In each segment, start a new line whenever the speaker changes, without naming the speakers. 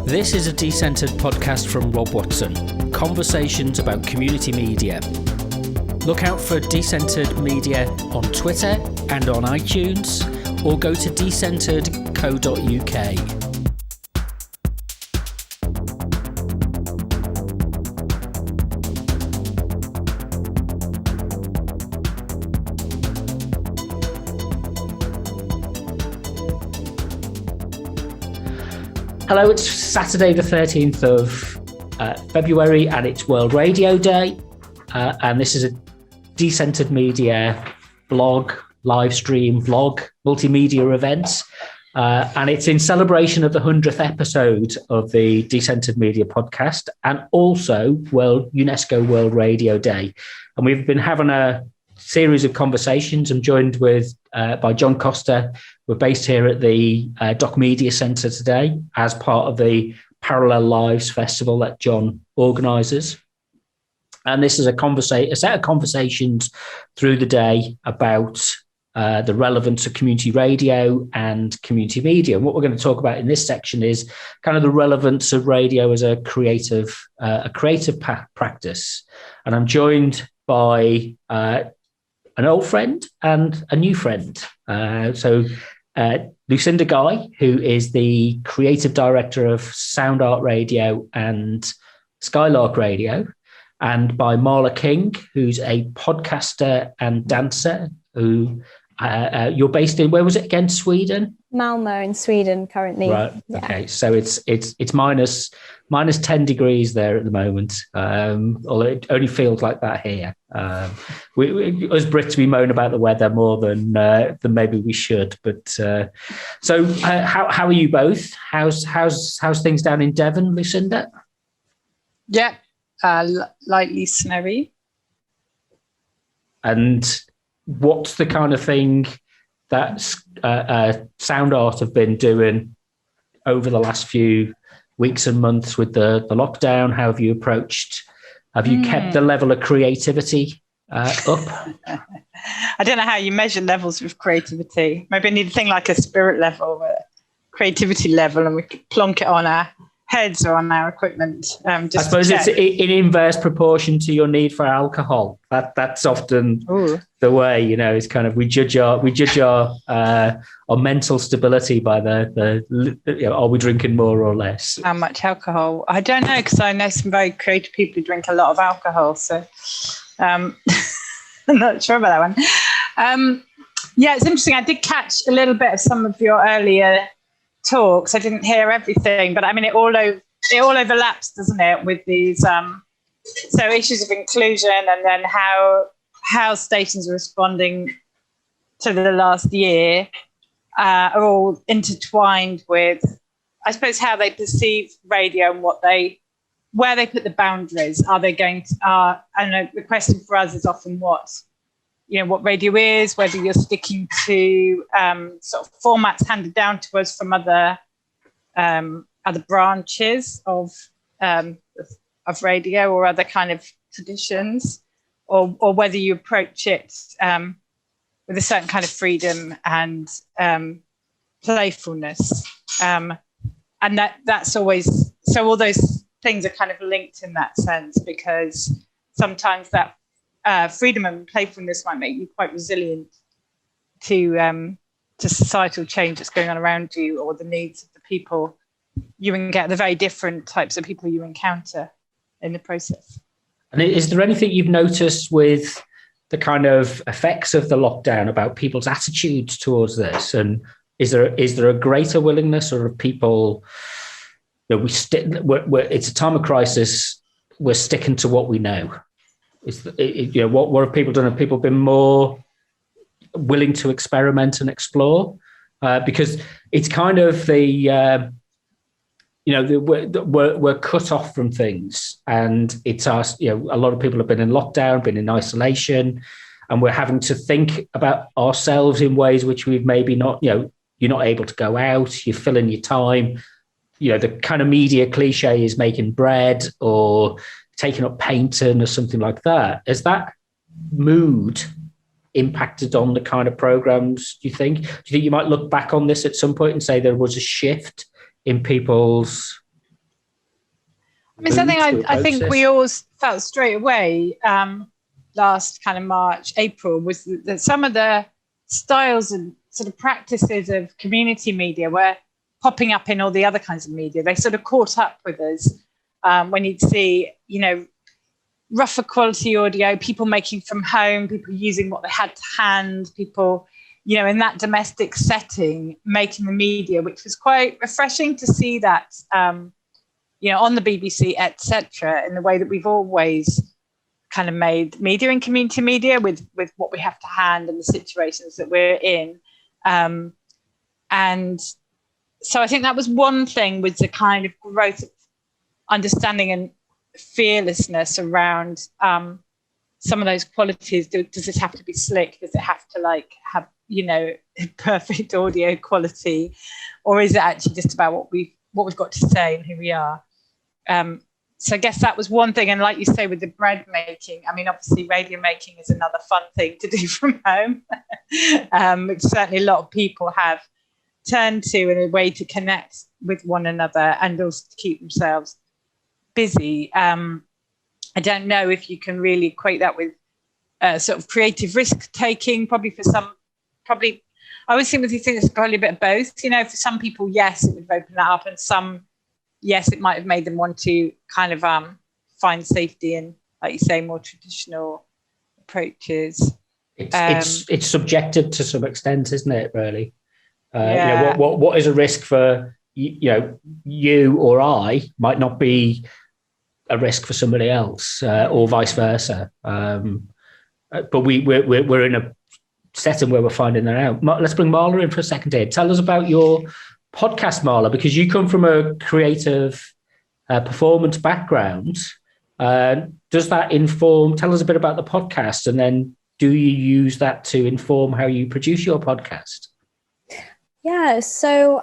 This is a Decentered podcast from Rob Watson. Conversations about community media. Look out for Decentered Media on Twitter and on iTunes, or go to decentered.co.uk. Hello, it's Saturday the 13th of February and it's World Radio Day. And this is a Decentered Media blog, live stream vlog, multimedia event. And it's in celebration of the 100th episode of the Decentered Media podcast and also UNESCO World Radio Day. And we've been having a series of conversations. I'm joined by John Costa. We're based here at the Doc Media Centre today as part of the Parallel Lives Festival that John organises. And this is a set of conversations through the day about the relevance of community radio and community media. And what we're going to talk about in this section is kind of the relevance of radio as a creative practice. And I'm joined by an old friend and a new friend. Lucinda Guy, who is the creative director of Soundart Radio and Skylark Radio, and by Marla King, who's a podcaster and dancer, who you're based in, where was it again, Sweden?
Malmö in Sweden currently.
Right, yeah. Okay, so it's minus 10 degrees there at the moment, although it only feels like that here. We as Brits, we moan about the weather more than maybe we should. But so how are you both? How's things down in Devon, Lucinda?
Yeah, lightly snowy.
And what's the kind of thing that Soundart have been doing over the last few weeks and months with the lockdown? How have you approached? Have you kept the level of creativity up?
I don't know how you measure levels of creativity. Maybe I need a thing like a spirit level, a creativity level, and we could plonk it on our heads or on our equipment. I
suppose it's in inverse proportion to your need for alcohol. That's often the way, it's kind of we judge our mental stability by are we drinking more or less? How
much alcohol? I don't know, because I know some very creative people who drink a lot of alcohol. So I'm not sure about that one. Yeah, it's interesting. I did catch a little bit of some of your earlier talks. I didn't hear everything, but I mean, it all overlaps, doesn't it, with these so issues of inclusion, and then how stations are responding to the last year are all intertwined with, I suppose, how they perceive radio and where they put the boundaries. Are they going to? I don't know. The question for us is often what radio is, whether you're sticking to sort of formats handed down to us from other branches of radio or other kind of traditions, or whether you approach it with a certain kind of freedom and playfulness, and that's always so. All those things are kind of linked in that sense, because sometimes that freedom and playfulness might make you quite resilient to societal change that's going on around you, or the needs of the people you get, the very different types of people you encounter in the process.
And is there anything you've noticed with the kind of effects of the lockdown about people's attitudes towards this? And is there a greater willingness, or of people, it's a time of crisis, we're sticking to what we know? What have people done? Have people been more willing to experiment and explore? Because it's kind of we're cut off from things, and it's us. A lot of people have been in lockdown, been in isolation, and we're having to think about ourselves in ways which we've maybe not. You're not able to go out. You're filling your time. The kind of media cliche is making bread or taking up painting or something like that. Has that mood impacted on the kind of programs, do you think? Do you think you might look back on this at some point and say there was a shift in people's
mean, something I think we all felt straight away last kind of March, April, was that some of the styles and sort of practices of community media were popping up in all the other kinds of media. They sort of caught up with us when you'd see, rougher quality audio, people making from home, people using what they had to hand, people, in that domestic setting, making the media, which was quite refreshing to see that, on the BBC, etc., in the way that we've always kind of made media and community media with what we have to hand and the situations that we're in. And so I think that was one thing, with the kind of growth of understanding and fearlessness around some of those qualities. Does it have to be slick? Does it have to have, perfect audio quality? Or is it actually just about what we've got to say and who we are? So I guess that was one thing. And like you say, with the bread making, I mean, obviously radio making is another fun thing to do from home. Which certainly a lot of people have turned to in a way to connect with one another and also to keep themselves busy. I don't know if you can really equate that with sort of creative risk taking. Probably I always think with these things, it's probably a bit of both. For some people, yes, it would open that up, and some, yes, it might have made them want to kind of find safety in, like you say, more traditional approaches.
It's subjective to some extent, isn't it? Really,
yeah.
What is a risk for you or I might not be a risk for somebody else, or vice versa. But we're in a setting where we're finding that out. Let's bring Marla in for a second here. Tell us about your podcast, Marla, because you come from a creative performance background. Does that inform? Tell us a bit about the podcast, and then do you use that to inform how you produce your podcast?
Yeah, so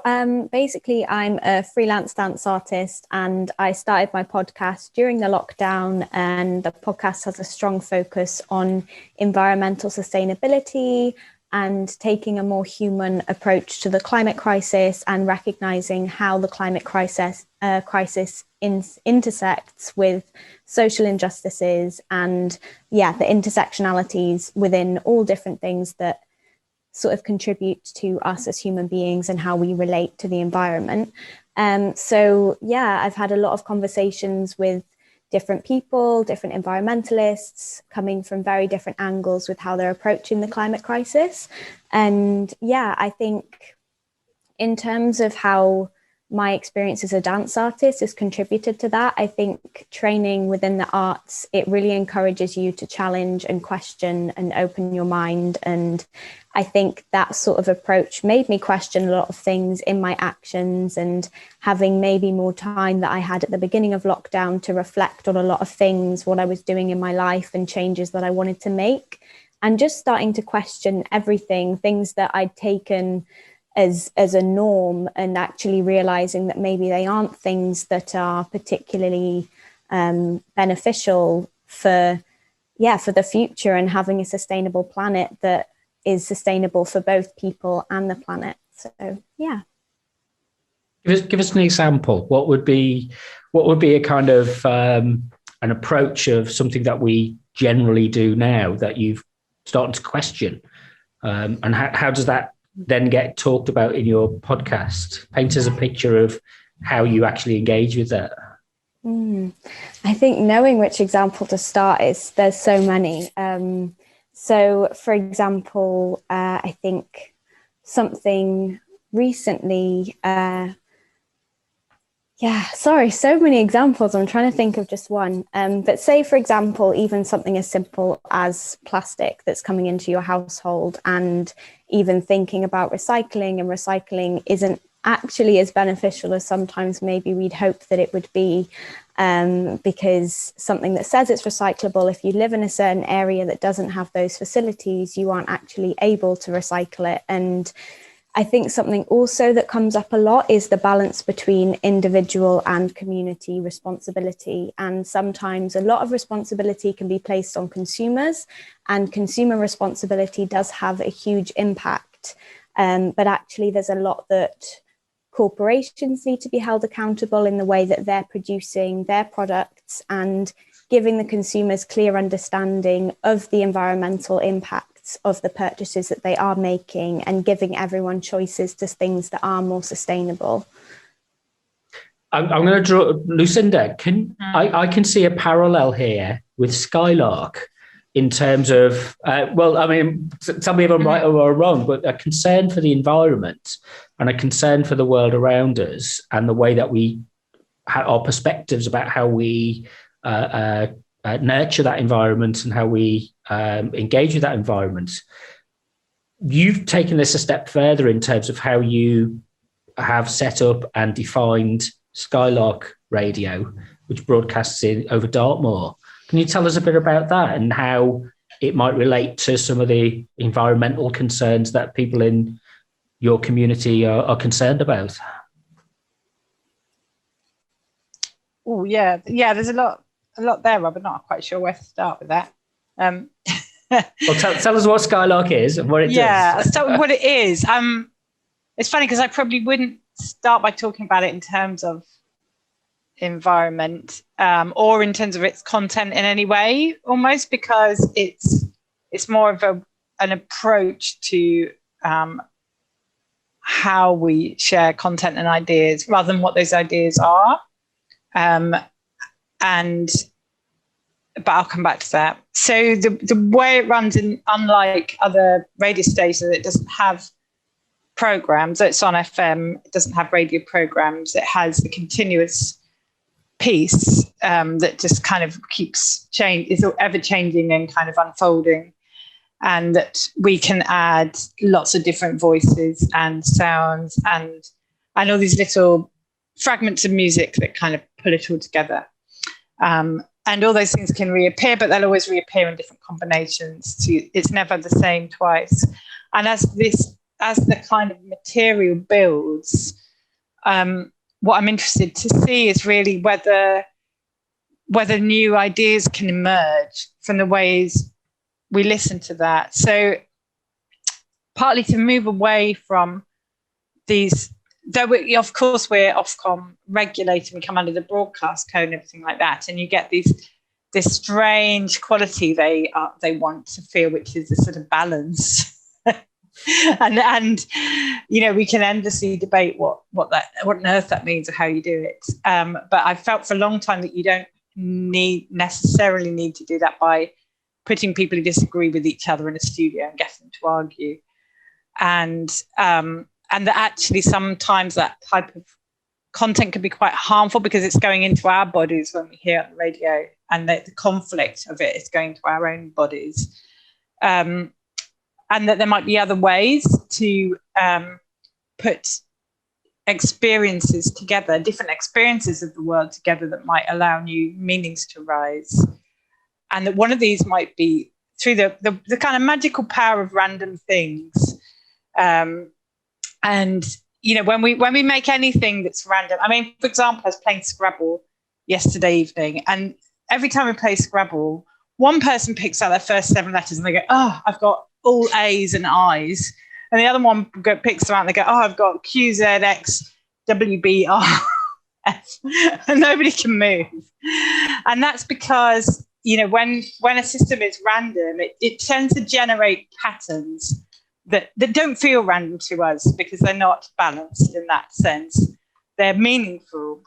basically I'm a freelance dance artist, and I started my podcast during the lockdown, and the podcast has a strong focus on environmental sustainability and taking a more human approach to the climate crisis, and recognizing how the climate crisis intersects with social injustices and the intersectionalities within all different things that sort of contribute to us as human beings and how we relate to the environment. I've had a lot of conversations with different people, different environmentalists, coming from very different angles with how they're approaching the climate crisis. And I think in terms of how my experience as a dance artist has contributed to that, I think training within the arts, it really encourages you to challenge and question and open your mind. And I think that sort of approach made me question a lot of things in my actions, and having maybe more time that I had at the beginning of lockdown to reflect on a lot of things, what I was doing in my life and changes that I wanted to make, and just starting to question everything, things that I'd taken as a norm, and actually realizing that maybe they aren't things that are particularly beneficial for the future, and having a sustainable planet that is sustainable for both people and the planet. So
give us an example. What would be a kind of an approach of something that we generally do now that you've started to question, and how does that then get talked about in your podcast? Paint us a picture of how you actually engage with that.
I think knowing which example to start there's so many. So for example, I think something recently, so many examples. I'm trying to think of just one. But say, for example, even something as simple as plastic that's coming into your household, and even thinking about recycling, and recycling isn't actually as beneficial as sometimes maybe we'd hope that it would be, because something that says it's recyclable, if you live in a certain area that doesn't have those facilities, you aren't actually able to recycle it. And I think something also that comes up a lot is the balance between individual and community responsibility. And sometimes a lot of responsibility can be placed on consumers, and consumer responsibility does have a huge impact. But actually there's a lot that corporations need to be held accountable in the way that they're producing their products, and giving the consumers clear understanding of the environmental impacts of the purchases that they are making, and giving everyone choices to things that are more sustainable.
I'm going to draw, Lucinda, I can see a parallel here with Skylark in terms of, tell me if I'm right or wrong, but a concern for the environment and a concern for the world around us, and the way that we have our perspectives about how we nurture that environment and how we engage with that environment. You've taken this a step further in terms of how you have set up and defined Skylark Radio, which broadcasts over Dartmoor. Can you tell us a bit about that and how it might relate to some of the environmental concerns that people in your community are concerned about?
Oh, yeah. There's a lot there, Rob. I'm not quite sure where to start with that.
Well, tell us what Skylark is and what it does.
Yeah, I'll start with what it is. It's funny because I probably wouldn't start by talking about it in terms of environment or in terms of its content in any way, almost, because it's more of an approach to how we share content and ideas rather than what those ideas are. But I'll come back to that. So the way it runs, unlike other radio stations, it doesn't have programs. It's on FM. It doesn't have radio programs. It has a continuous piece that just kind of keeps is ever changing and kind of unfolding, and that we can add lots of different voices and sounds and all these little fragments of music that kind of pull it all together. And all those things can reappear, but they'll always reappear in different combinations. So it's never the same twice. And as the kind of material builds, what I'm interested to see is really whether new ideas can emerge from the ways we listen to that. So partly to move away from these, though of course we're Ofcom regulated, we come under the broadcast code and everything like that, and you get this strange quality they want to feel, which is a sort of balance. and we can endlessly debate what on earth that means or how you do it. But I felt for a long time that you don't necessarily need to do that by putting people who disagree with each other in a studio and getting them to argue. And that actually sometimes that type of content can be quite harmful because it's going into our bodies when we hear it on the radio, and the conflict of it is going to our own bodies. And that there might be other ways to put experiences together, different experiences of the world together, that might allow new meanings to arise. And that one of these might be through the kind of magical power of random things. And when we make anything that's random, I mean, for example, I was playing Scrabble yesterday evening, and every time we play Scrabble, one person picks out their first 7 letters and they go, "Oh, I've got all A's and I's," and the other one picks them out and they go, "Oh, I've got Q, Z, X, W, B, R, F," and nobody can move. And that's because when a system is random, it tends to generate patterns that don't feel random to us because they're not balanced in that sense. They're meaningful.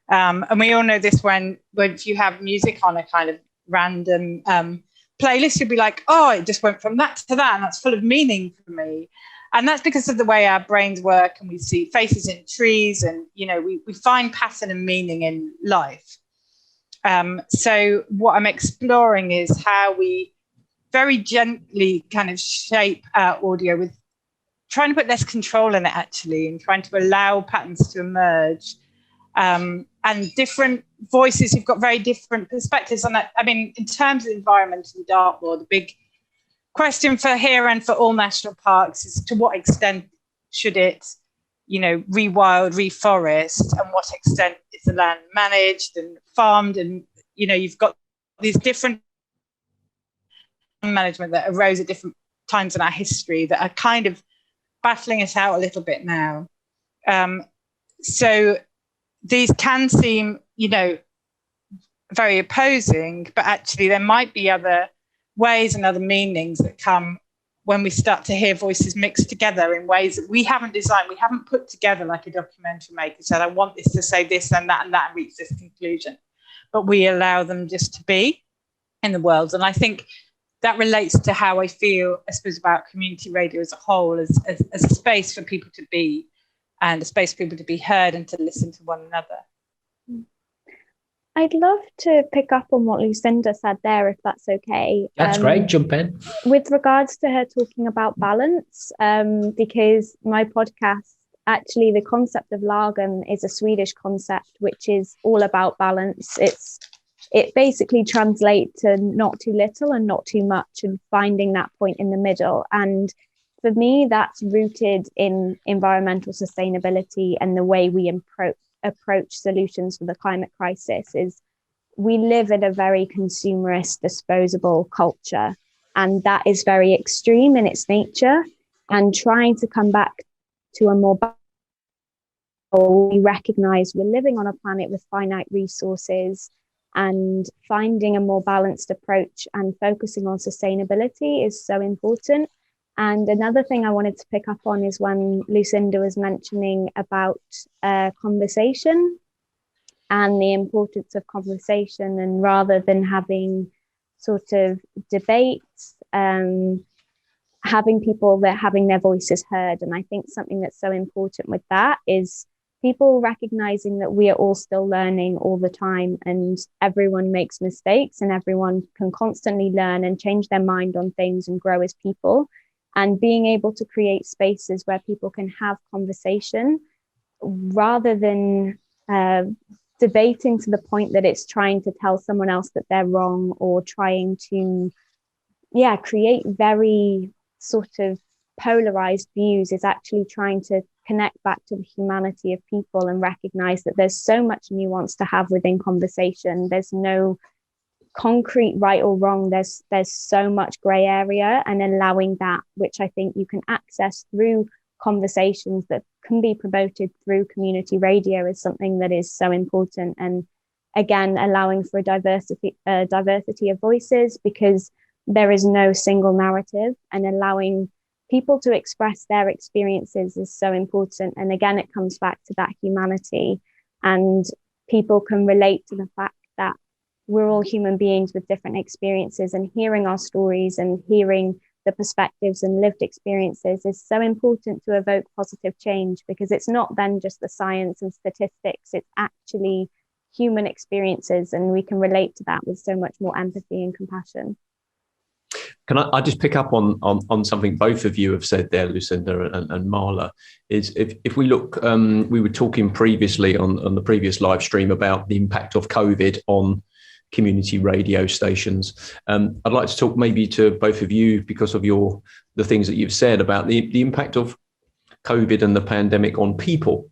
And we all know this when if you have music on a kind of random playlist, you'll be like, "Oh, it just went from that to that, and that's full of meaning for me." And that's because of the way our brains work, and we see faces in trees, and we find pattern and meaning in life. So what I'm exploring is how we very gently kind of shape our audio, with trying to put less control in it actually, and trying to allow patterns to emerge. And different voices who've got very different perspectives on that. I mean, in terms of environment in Dartmoor, the big question for here and for all national parks is to what extent should it, rewild, reforest, and what extent is the land managed and farmed? And, you've got these different management that arose at different times in our history that are kind of battling us out a little bit now. So these can seem, very opposing, but actually there might be other ways and other meanings that come when we start to hear voices mixed together in ways that we haven't designed, we haven't put together like a documentary maker said, I want this to say this and that and reach this conclusion. But we allow them just to be in the world. And I think that relates to how I feel, I suppose, about community radio as a whole, as a space for people to be and a space for people to be heard and to listen to one another.
I'd love to pick up on what Lucinda said there, if that's okay.
That's great. Jump in.
With regards to her talking about balance, because my podcast, actually, the concept of Lagom is a Swedish concept, which is all about balance. It basically translates to not too little and not too much, and finding that point in the middle. And for me, that's rooted in environmental sustainability and the way we approach solutions for the climate crisis. Is we live in a very consumerist, disposable culture, and that is very extreme in its nature. And trying to come back to a more, we recognize we're living on a planet with finite resources, and finding a more balanced approach and focusing on sustainability is so important. And another thing I wanted to pick up on is when Lucinda was mentioning about conversation and the importance of conversation, and rather than having sort of debates, having people that having their voices heard. And I think something that's so important with that is people recognizing that we are all still learning all the time, and everyone makes mistakes, and everyone can constantly learn and change their mind on things and grow as people. And being able to create spaces where people can have conversation rather than debating to the point that it's trying to tell someone else that they're wrong, or trying to, create very sort of polarized views, is actually trying to connect back to the humanity of people and recognize that there's so much nuance to have within conversation. There's no concrete right or wrong. There's so much gray area, and allowing that, which I think you can access through conversations that can be promoted through community radio, is something that is so important. And again, allowing for a diversity of voices, because there is no single narrative, and allowing people to express their experiences is so important. And again, it comes back to that humanity, and people can relate to the fact that we're all human beings with different experiences, and hearing our stories and hearing the perspectives and lived experiences is so important to evoke positive change, because it's not then just the science and statistics, it's actually human experiences, and we can relate to that with so much more empathy and compassion.
Can I just pick up on something both of you have said there, Lucinda and Marla, is if we look, we were talking previously on the previous live stream about the impact of COVID on community radio stations. I'd like to talk maybe to both of you, because of the things that you've said about the impact of COVID and the pandemic on people.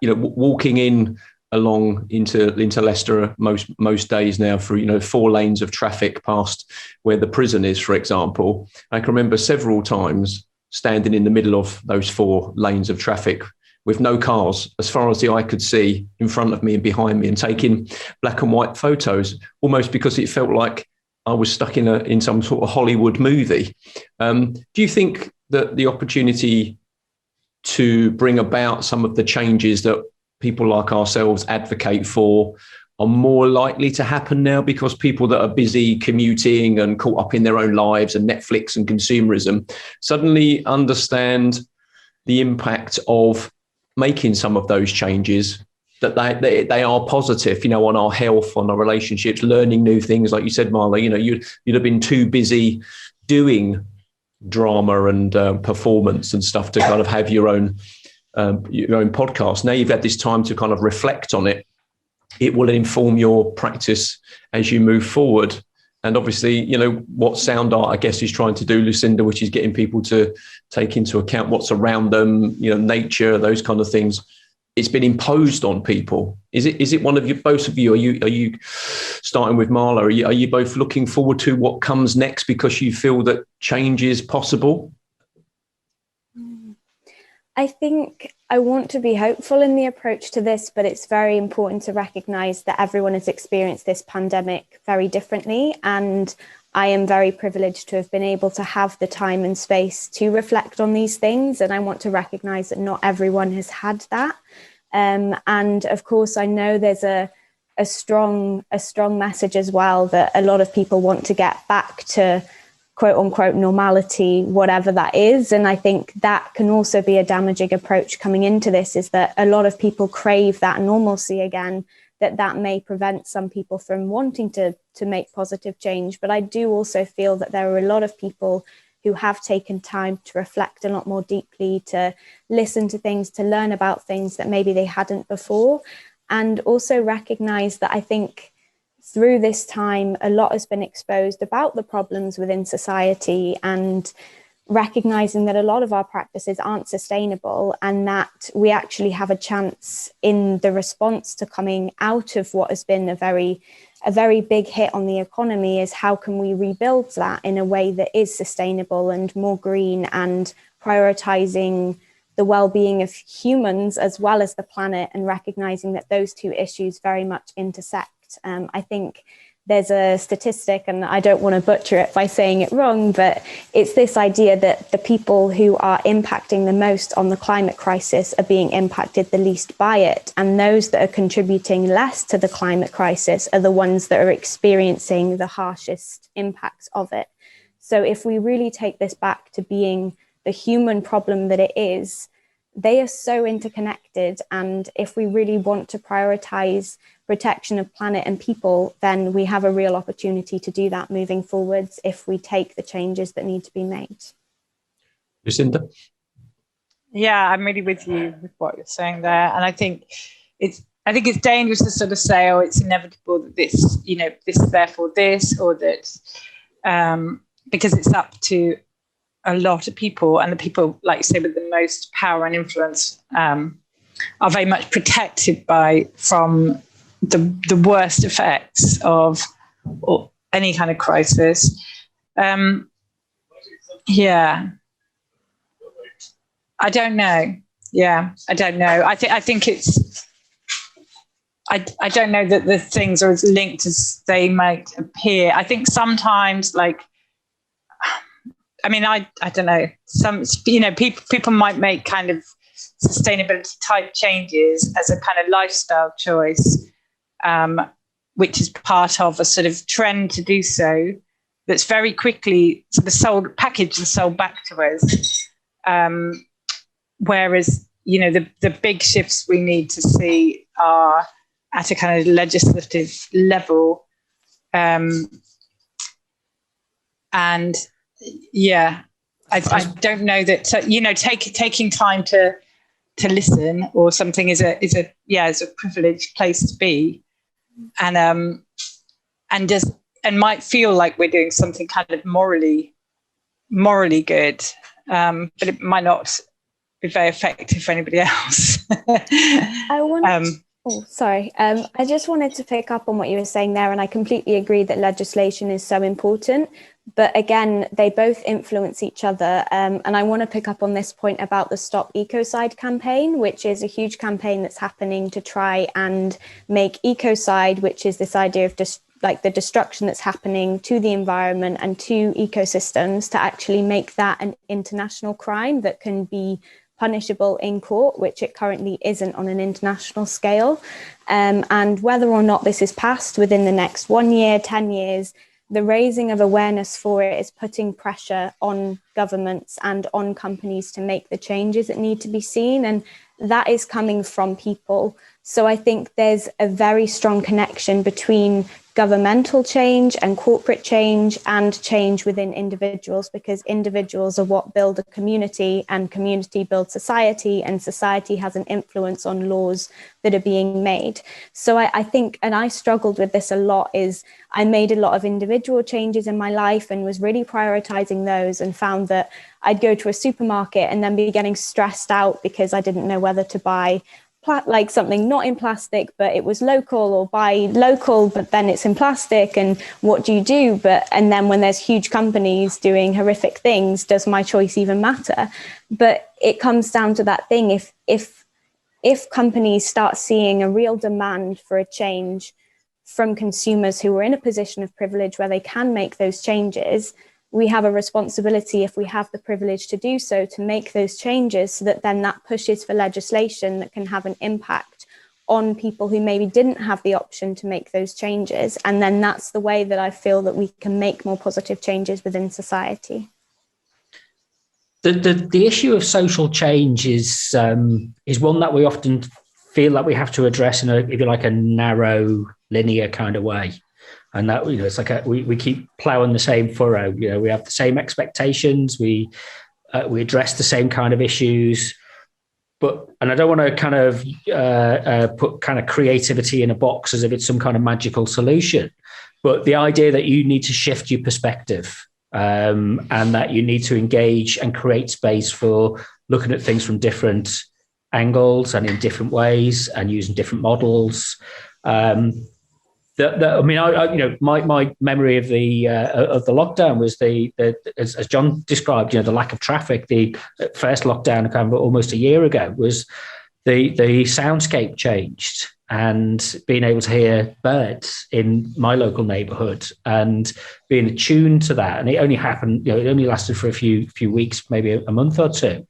Walking along into Leicester most days now through 4 lanes of traffic past where the prison is, for example. I can remember several times standing in the middle of those 4 lanes of traffic with no cars as far as the eye could see in front of me and behind me, and taking black and white photos, almost because it felt like I was stuck in some sort of Hollywood movie. Do you think that the opportunity to bring about some of the changes that people like ourselves advocate for are more likely to happen now, because people that are busy commuting and caught up in their own lives and Netflix and consumerism suddenly understand the impact of making some of those changes, that they are positive, on our health, on our relationships, learning new things, like you said, Marla. You'd have been too busy doing drama and performance and stuff to kind of have your own podcast. Now you've had this time to kind of reflect on it. It will inform your practice as you move forward. And obviously, what Soundart, I guess, is trying to do, Lucinda, which is getting people to take into account what's around them, nature, those kind of things. It's been imposed on people. Is it one of you, both of you? Are you starting with Marla? Are you both looking forward to what comes next because you feel that change is possible?
I think I want to be hopeful in the approach to this, but it's very important to recognize that everyone has experienced this pandemic very differently. And I am very privileged to have been able to have the time and space to reflect on these things. And I want to recognize that not everyone has had that. And of course, I know there's a strong message as well that a lot of people want to get back to quote unquote normality, whatever that is. And I think that can also be a damaging approach coming into this, is that a lot of people crave that normalcy again, that may prevent some people from wanting to make positive change. But I do also feel that there are a lot of people who have taken time to reflect a lot more deeply, to listen to things, to learn about things that maybe they hadn't before. And also recognize that I think through this time, a lot has been exposed about the problems within society, and recognizing that a lot of our practices aren't sustainable, and that we actually have a chance in the response to coming out of what has been a very big hit on the economy, is how can we rebuild that in a way that is sustainable and more green, and prioritizing the well-being of humans as well as the planet, and recognizing that those two issues very much intersect. I think there's a statistic, and I don't want to butcher it by saying it wrong, but it's this idea that the people who are impacting the most on the climate crisis are being impacted the least by it. And those that are contributing less to the climate crisis are the ones that are experiencing the harshest impacts of it. So if we really take this back to being the human problem that it is, they are so interconnected. And if we really want to prioritize protection of planet and people, then we have a real opportunity to do that moving forwards if we take the changes that need to be made.
Lucinda?
Yeah, I'm really with you with what you're saying there. And I think it's dangerous to sort of say, oh, it's inevitable that this, this is therefore this, or that, because it's up to a lot of people, and the people, like you say, with the most power and influence are very much protected from the worst effects of any kind of crisis. Yeah, I don't know. Yeah, I don't know. I think it's. I don't know that the things are as linked as they might appear. I think sometimes, I don't know. Some, people might make kind of sustainability type changes as a kind of lifestyle choice, which is part of a sort of trend to do so. That's very quickly sort of packaged and sold back to us. Whereas, the big shifts we need to see are at a kind of legislative level, and yeah, I don't know that taking time to listen or something is a privileged place to be, and might feel like we're doing something kind of morally good, but it might not be very effective for anybody else.
I just wanted to pick up on what you were saying there, and I completely agree that legislation is so important. But again, they both influence each other. And I want to pick up on this point about the Stop Ecocide campaign, which is a huge campaign that's happening to try and make ecocide, which is this idea of just the destruction that's happening to the environment and to ecosystems, to actually make that an international crime that can be punishable in court, which it currently isn't on an international scale. And whether or not this is passed within the next 1 year, 10 years, the raising of awareness for it is putting pressure on governments and on companies to make the changes that need to be seen. And that is coming from people. So I think there's a very strong connection between governmental change and corporate change and change within individuals, because individuals are what build a community, and community builds society, and society has an influence on laws that are being made. So I think, and I struggled with this a lot, is I made a lot of individual changes in my life and was really prioritizing those, and found that I'd go to a supermarket and then be getting stressed out because I didn't know whether to buy like something not in plastic, but it was local, or buy local, but then it's in plastic, and what do you do? And then when there's huge companies doing horrific things, does my choice even matter? But it comes down to that thing. If companies start seeing a real demand for a change from consumers who are in a position of privilege where they can make those changes, we have a responsibility, if we have the privilege to do so, to make those changes, so that then that pushes for legislation that can have an impact on people who maybe didn't have the option to make those changes. And then that's the way that I feel that we can make more positive changes within society.
The issue of social change is one that we often feel like we have to address in if you like, a narrow, linear kind of way. And that, it's like we keep plowing the same furrow. We have the same expectations. We address the same kind of issues. And I don't want to kind of put kind of creativity in a box as if it's some kind of magical solution. But the idea that you need to shift your perspective, and that you need to engage and create space for looking at things from different angles and in different ways and using different models. My memory of the lockdown was as John described, the lack of traffic. The first lockdown, kind of almost a year ago, was the soundscape changed, and being able to hear birds in my local neighbourhood and being attuned to that. And it only happened, it only lasted for a few weeks, maybe a month or two.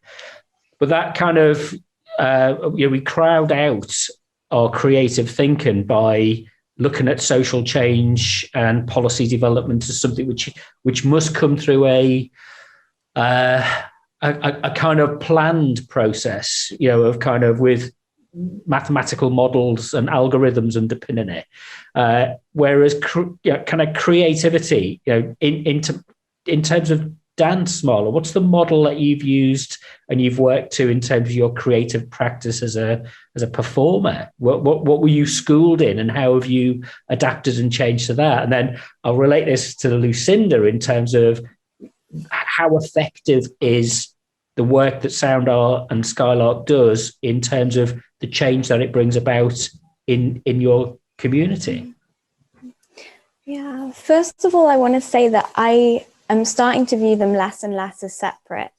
But that kind of we crowd out our creative thinking by looking at social change and policy development as something which must come through a kind of planned process, of kind of with mathematical models and algorithms underpinning it. Whereas kind of creativity, in terms of dance, Marla, what's the model that you've used and you've worked to in terms of your creative practice as a performer? What were you schooled in, and how have you adapted and changed to that? And then I'll relate this to Lucinda in terms of how effective is the work that Soundart and Skylark does in terms of the change that it brings about in your community?
Yeah, first of all, I want to say that I'm starting to view them less and less as separate,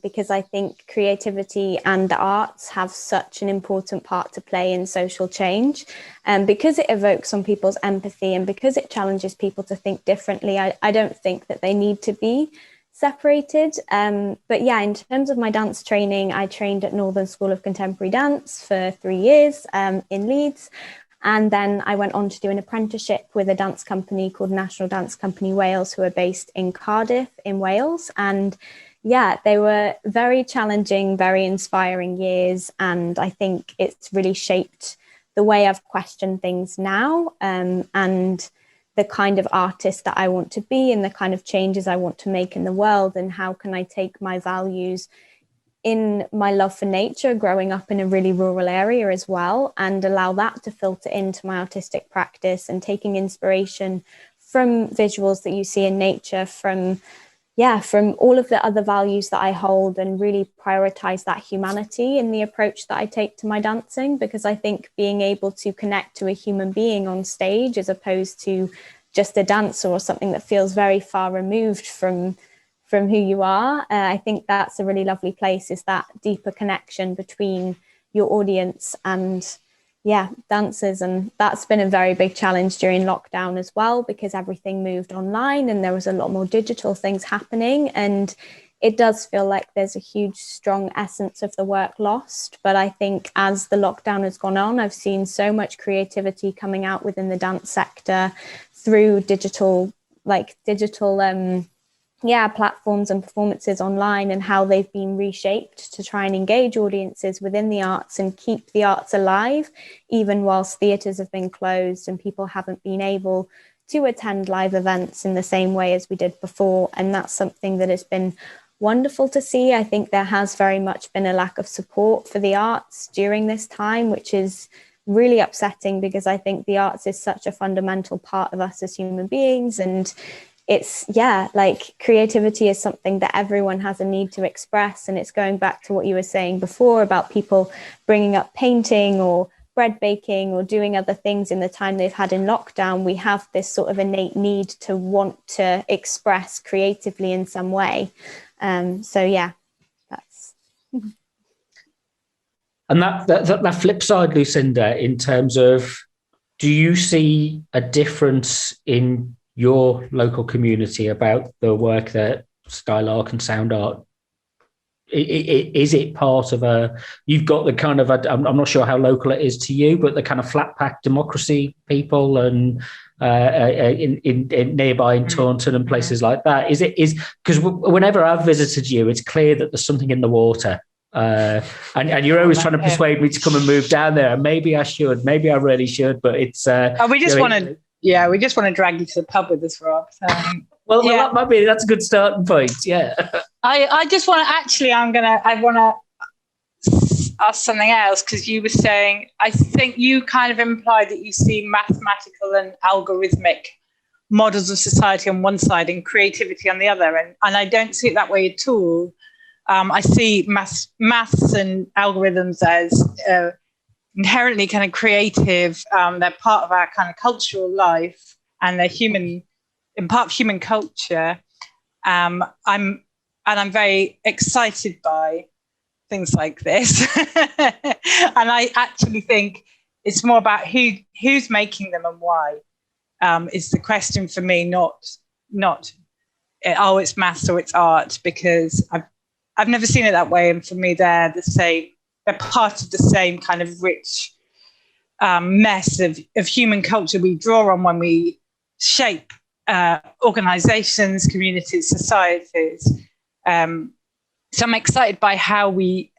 because I think creativity and the arts have such an important part to play in social change, because it evokes on people's empathy and because it challenges people to think differently. I don't think that they need to be separated. But yeah, in terms of my dance training, I trained at Northern School of Contemporary Dance for 3 years in Leeds. And then I went on to do an apprenticeship with a dance company called National Dance Company Wales, who are based in Cardiff in Wales. And yeah, they were very challenging, very inspiring years. And I think it's really shaped the way I've questioned things now, and the kind of artist that I want to be and the kind of changes I want to make in the world, and how can I take my values in my love for nature, growing up in a really rural area as well, and allow that to filter into my artistic practice, and taking inspiration from visuals that you see in nature, from all of the other values that I hold, and really prioritize that humanity in the approach that I take to my dancing. Because I think being able to connect to a human being on stage, as opposed to just a dancer or something that feels very far removed from who you are, I think that's a really lovely place, is that deeper connection between your audience and dancers. And that's been a very big challenge during lockdown as well, because everything moved online and there was a lot more digital things happening, and it does feel like there's a huge strong essence of the work lost. But I think as the lockdown has gone on, I've seen so much creativity coming out within the dance sector through digital platforms and performances online, and how they've been reshaped to try and engage audiences within the arts and keep the arts alive, even whilst theatres have been closed and people haven't been able to attend live events in the same way as we did before. And that's something that has been wonderful to see. I think there has very much been a lack of support for the arts during this time, which is really upsetting, because I think the arts is such a fundamental part of us as human beings, and it's, like creativity is something that everyone has a need to express. And it's going back to what you were saying before about people bringing up painting or bread baking or doing other things in the time they've had in lockdown. We have this sort of innate need to want to express creatively in some way. So yeah, that's.
And that flip side, Lucinda, in terms of, do you see a difference in your local community about the work that Skylark and Soundart? Is it part of you've got the kind of, I'm not sure how local it is to you, but the kind of flat pack democracy people and in nearby in Taunton and places like that? Is because whenever I've visited you, it's clear that there's something in the water. And you're always trying to persuade me to come and move down there. And maybe I should, maybe I really should, but it's.
We just want to drag you to the pub with us, Rob.
Well, that might be, that's a good starting point. Yeah.
I just want to I want to ask something else, because you were saying, I think you kind of implied that you see mathematical and algorithmic models of society on one side and creativity on the other. And I don't see it that way at all. I see maths and algorithms as inherently kind of creative. They're part of our kind of cultural life, and they're part of human culture. I'm very excited by things like this. And I actually think it's more about who's making them and why, is the question for me, not it's maths or it's art, because I've never seen it that way. And for me, they're the same. They're part of the same kind of rich mess of human culture we draw on when we shape organizations, communities, societies. So I'm excited by how we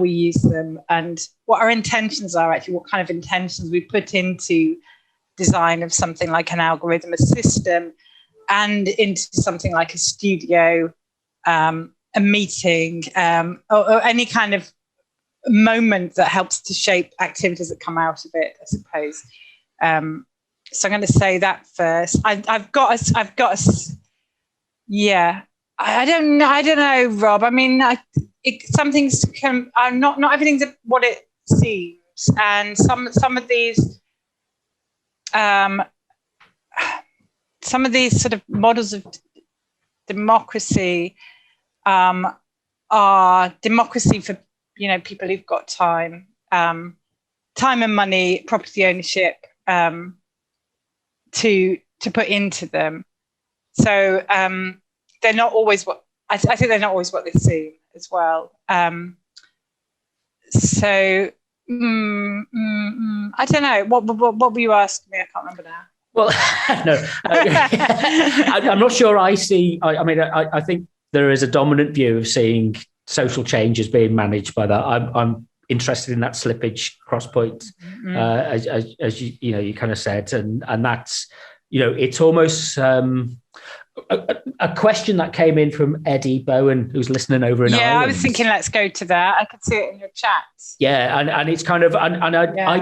use them and what our intentions are, actually, what kind of intentions we put into design of something like an algorithm, a system, and into something like a studio, a meeting, or any kind of moment that helps to shape activities that come out of it, I suppose. So I'm going to say that first. I've got I don't know, Rob. I mean, some things can. Not everything's what it seems, and some of these sort of models of democracy are democracy for people who've got time and money, property ownership to put into them. So they're not always what I think they're not always what they seem as well. So I don't know. What were you asking me? I can't remember now.
Well, no, I'm not sure. I see. I think there is a dominant view of seeing social changes being managed by that. I'm interested in that slippage cross point, as you kind of said, and that's it's almost a question that came in from Eddie Bowen, who's listening over in Ireland.
I was thinking, let's go to that. I could see it in your chat.
Yeah, and it's kind of, I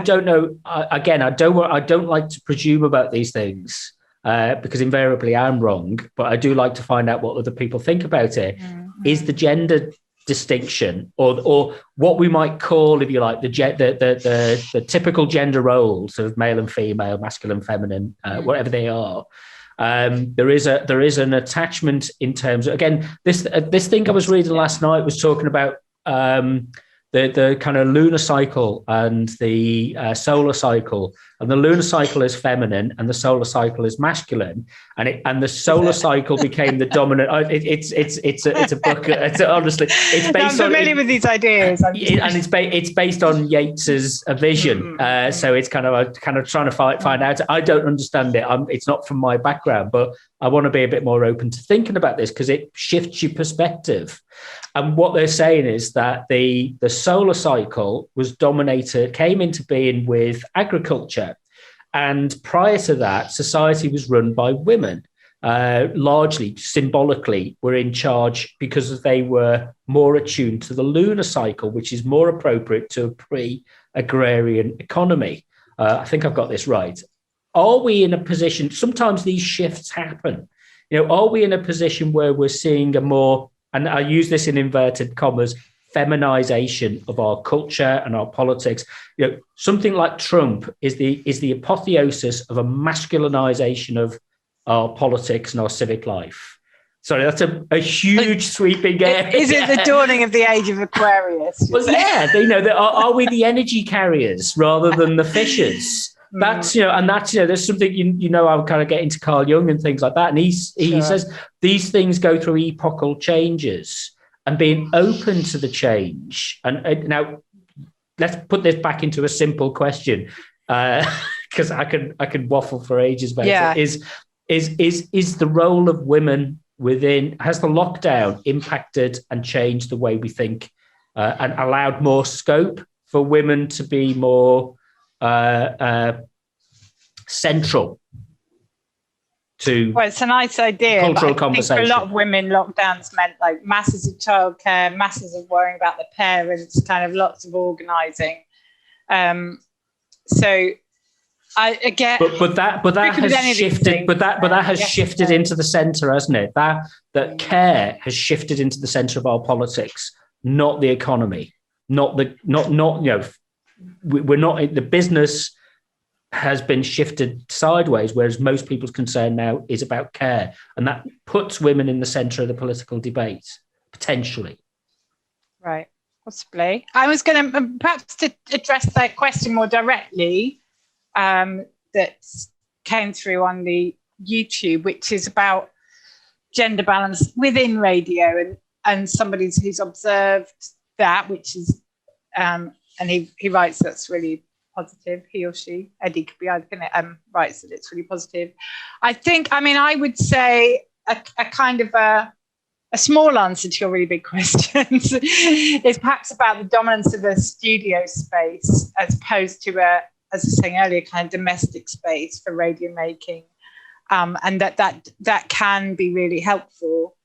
don't know. Again, I don't like to presume about these things because invariably I'm wrong. But I do like to find out what other people think about it. Mm-hmm. Is the gender distinction, or what we might call, if you like, the typical gender roles of male and female, masculine, feminine, whatever they are. There is an attachment in terms of, again, this thing I was reading last night was talking about the kind of lunar cycle and the solar cycle, and the lunar cycle is feminine and the solar cycle is masculine, and the solar cycle became the dominant. It's a book. Honestly, it's based
I'm familiar with these ideas,
and it's based on Yeats's vision. So it's kind of trying to find out. I don't understand it. It's not from my background, but I want to be a bit more open to thinking about this because it shifts your perspective. And what they're saying is that the solar cycle came into being with agriculture. And prior to that, society was run by women, largely symbolically were in charge because they were more attuned to the lunar cycle, which is more appropriate to a pre-agrarian economy. I think I've got this right. Are we in a position, sometimes these shifts happen are we in a position where we're seeing a more, and I use this in inverted commas, feminization of our culture and our politics? Something like Trump is the apotheosis of a masculinization of our politics and our civic life. Sorry, that's a huge sweeping area.
Is it the dawning of the age of Aquarius?
Well, yeah, are we the energy carriers rather than the fishers? That's there's something I'm kind of getting to Carl Jung and things like that, and he says these things go through epochal changes, and being open to the change. And now let's put this back into a simple question, because I can waffle for ages about it. Is the role of women has the lockdown impacted and changed the way we think, and allowed more scope for women to be more central to
it's a nice idea.
Cultural
but I
conversation.
think for a lot of women, lockdowns meant like masses of childcare, masses of worrying about the parents, kind of lots of organising. So I again,
but that has shifted. But that has shifted into the centre, hasn't it? That care has shifted into the centre of our politics, not the economy, we're not, the business has been shifted sideways, whereas most people's concern now is about care, and that puts women in the centre of the political debate potentially.
Right, possibly. I was going to perhaps to address that question more directly. That came through on the YouTube, which is about gender balance within radio, and somebody who's observed that, which is, and he writes that's really positive. He or she, Eddie could be either, writes that it's really positive. I would say a kind of a small answer to your really big questions is perhaps about the dominance of a studio space as opposed to as I was saying earlier, kind of domestic space for radio making, and that can be really helpful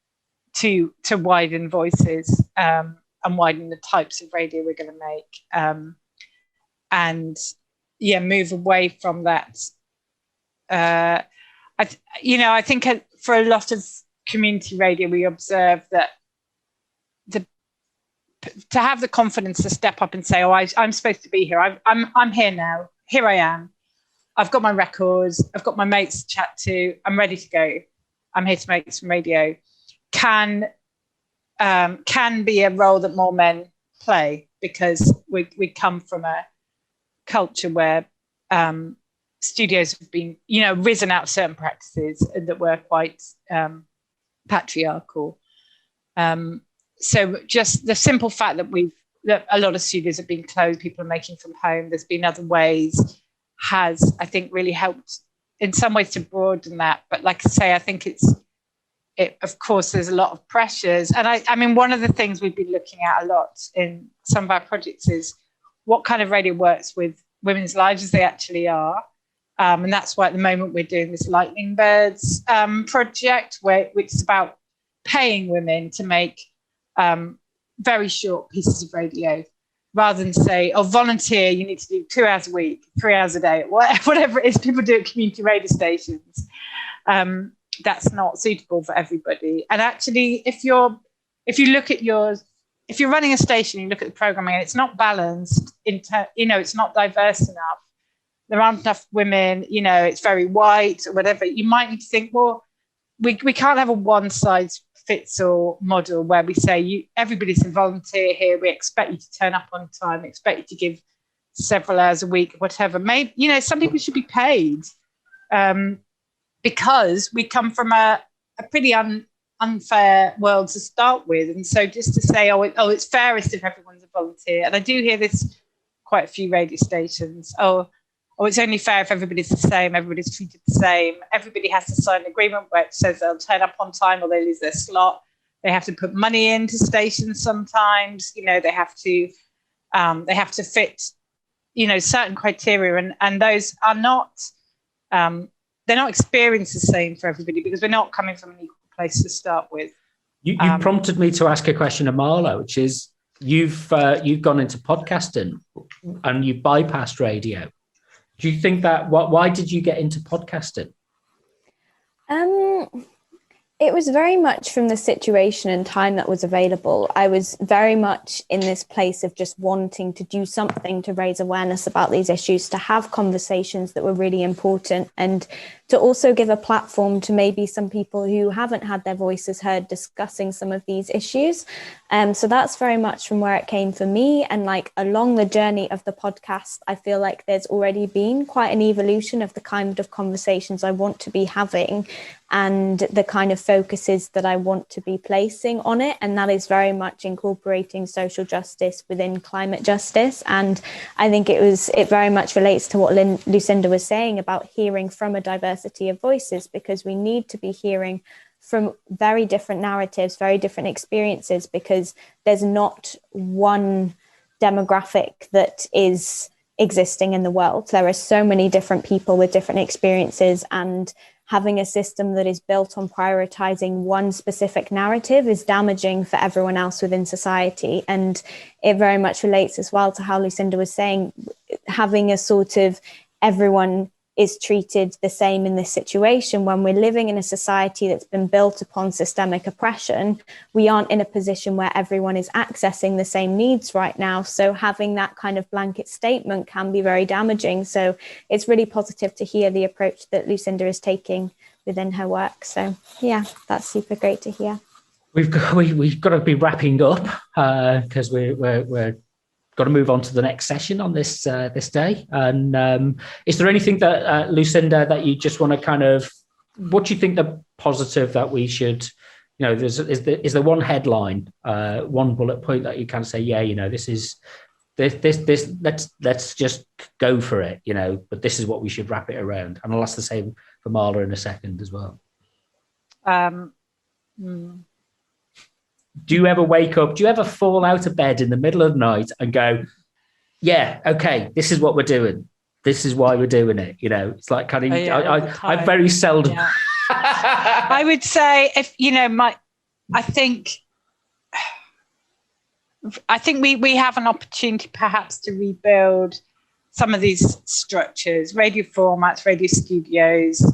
to widen voices and widen the types of radio we're going to make, and move away from that. I think for a lot of community radio, we observe that to have the confidence to step up and say, "Oh, I'm supposed to be here. I'm here now. Here I am. I've got my records. I've got my mates to chat to. I'm ready to go. I'm here to make some radio." Can be a role that more men play, because we come from a culture where studios have been, risen out of certain practices that were quite patriarchal. So just the simple fact that a lot of studios have been closed, people are making from home, there's been other ways, has, I think, really helped in some ways to broaden that. But like I say, I think of course, there's a lot of pressures. And I mean, one of the things we've been looking at a lot in some of our projects is what kind of radio works with women's lives as they actually are. And that's why at the moment we're doing this Lightning Birds project, which is about paying women to make very short pieces of radio, rather than say, "Oh, volunteer, you need to do 2 hours a week, 3 hours a day," whatever it is people do at community radio stations. That's not suitable for everybody. And actually, if you're running a station, you look at the programming and it's not balanced, it's not diverse enough. There aren't enough women, it's very white or whatever. You might need to think, well, we can't have a one-size-fits-all model where we say everybody's a volunteer here. We expect you to turn up on time, expect you to give several hours a week, whatever. Maybe, some people should be paid, because we come from a pretty unfair world to start with. And so just to say, it's fairest if everyone's a volunteer. And I do hear this quite a few radio stations. Oh, it's only fair if everybody's the same, everybody's treated the same. Everybody has to sign an agreement where it says they'll turn up on time or they lose their slot. They have to put money into stations sometimes. They have to fit, certain criteria, and those are not, they're not experienced the same for everybody, because we're not coming from an equal place to start with.
You prompted me to ask a question of Marla, which is, you've gone into podcasting and you bypassed radio. Do you think that, why did you get into podcasting?
It was very much from the situation and time that was available. I was very much in this place of just wanting to do something to raise awareness about these issues, to have conversations that were really important, and to also give a platform to maybe some people who haven't had their voices heard discussing some of these issues. So that's very much from where it came for me. And like along the journey of the podcast, I feel like there's already been quite an evolution of the kind of conversations I want to be having and the kind of focuses that I want to be placing on it. And that is very much incorporating social justice within climate justice. And I think it very much relates to what Lucinda was saying about hearing from a diversity of voices, because we need to be hearing from very different narratives, very different experiences, because there's not one demographic that is existing in the world. There are so many different people with different experiences, and having a system that is built on prioritizing one specific narrative is damaging for everyone else within society. And it very much relates as well to how Lucinda was saying, having a sort of everyone is treated the same in this situation. When we're living in a society that's been built upon systemic oppression, we aren't in a position where everyone is accessing the same needs right now. So having that kind of blanket statement can be very damaging. So it's really positive to hear the approach that Lucinda is taking within her work. So yeah, that's super great to hear.
We've got to be wrapping up because we're got to move on to the next session on this day. And is there anything that Lucinda that you just want to kind of, what do you think the positive that we should, is there one headline, one bullet point that you can say, yeah, this let's just go for it, but this is what we should wrap it around. And I'll ask the same for Marla in a second as well. Do you ever wake up? Do you ever fall out of bed in the middle of the night and go, yeah, okay, this is what we're doing. This is why we're doing it. It's like kind of, I very seldom.
Yeah. I would say if, I think we have an opportunity perhaps to rebuild some of these structures, radio formats, radio studios,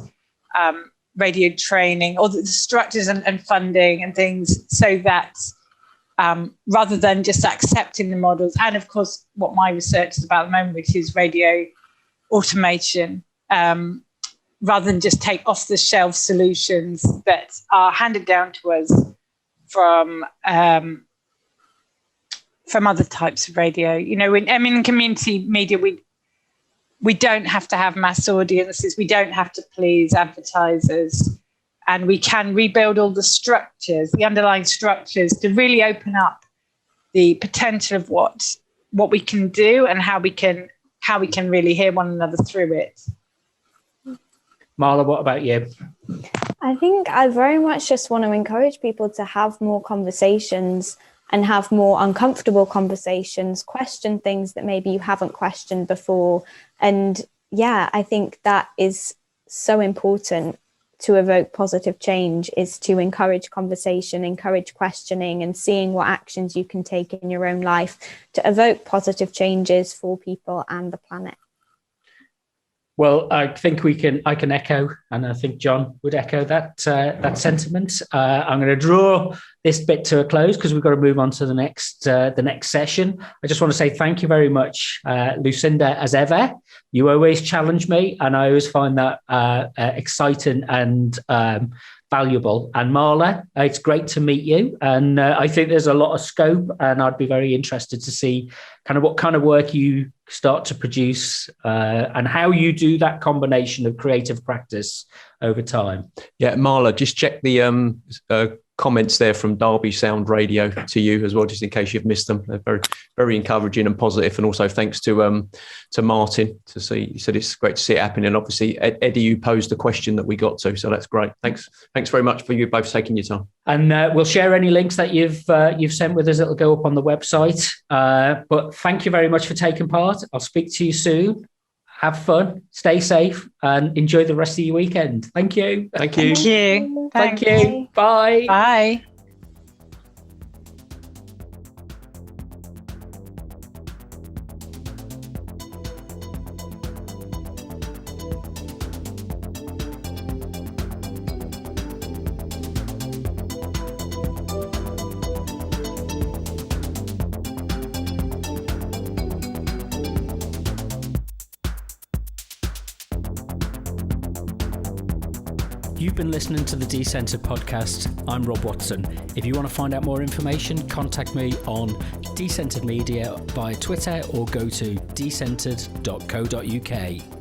radio training, or the structures and funding and things, so that rather than just accepting the models, and of course what my research is about at the moment, which is radio automation, rather than just take off the shelf solutions that are handed down to us from other types of radio. In community media, we don't have to have mass audiences. We don't have to please advertisers. And we can rebuild all the structures, the underlying structures, to really open up the potential of what we can do and how we can really hear one another through it.
Marla, what about you?
I think I very much just want to encourage people to have more conversations and have more uncomfortable conversations, question things that maybe you haven't questioned before. And yeah, I think that is so important to evoke positive change, is to encourage conversation, encourage questioning, and seeing what actions you can take in your own life to evoke positive changes for people and the planet.
Well, I think I can echo, and I think John would echo that sentiment. I'm going to draw this bit to a close because we've got to move on to the next session. I just want to say thank you very much, Lucinda, as ever. You always challenge me, and I always find that exciting and valuable. And Marla, it's great to meet you. And I think there's a lot of scope, and I'd be very interested to see kind of what kind of work you start to produce and how you do that combination of creative practice over time.
Yeah, Marla, just check the comments there from Derby Sound Radio to you as well, just in case you've missed them. They're very, very encouraging and positive. And also thanks to Martin to see. He said it's great to see it happening. And obviously Eddie, you posed the question that we got to, so that's great. Thanks very much for you both taking your time. And
we'll share any links that you've sent with us. It'll go up on the website. But thank you very much for taking part. I'll speak to you soon. Have fun, stay safe, and enjoy the rest of your weekend. Thank you.
Thank you.
Thank you. Bye.
Bye.
You've been listening to the Decentered podcast. I'm Rob Watson. If you want to find out more information, contact me on Decentered Media via Twitter or go to decentered.co.uk.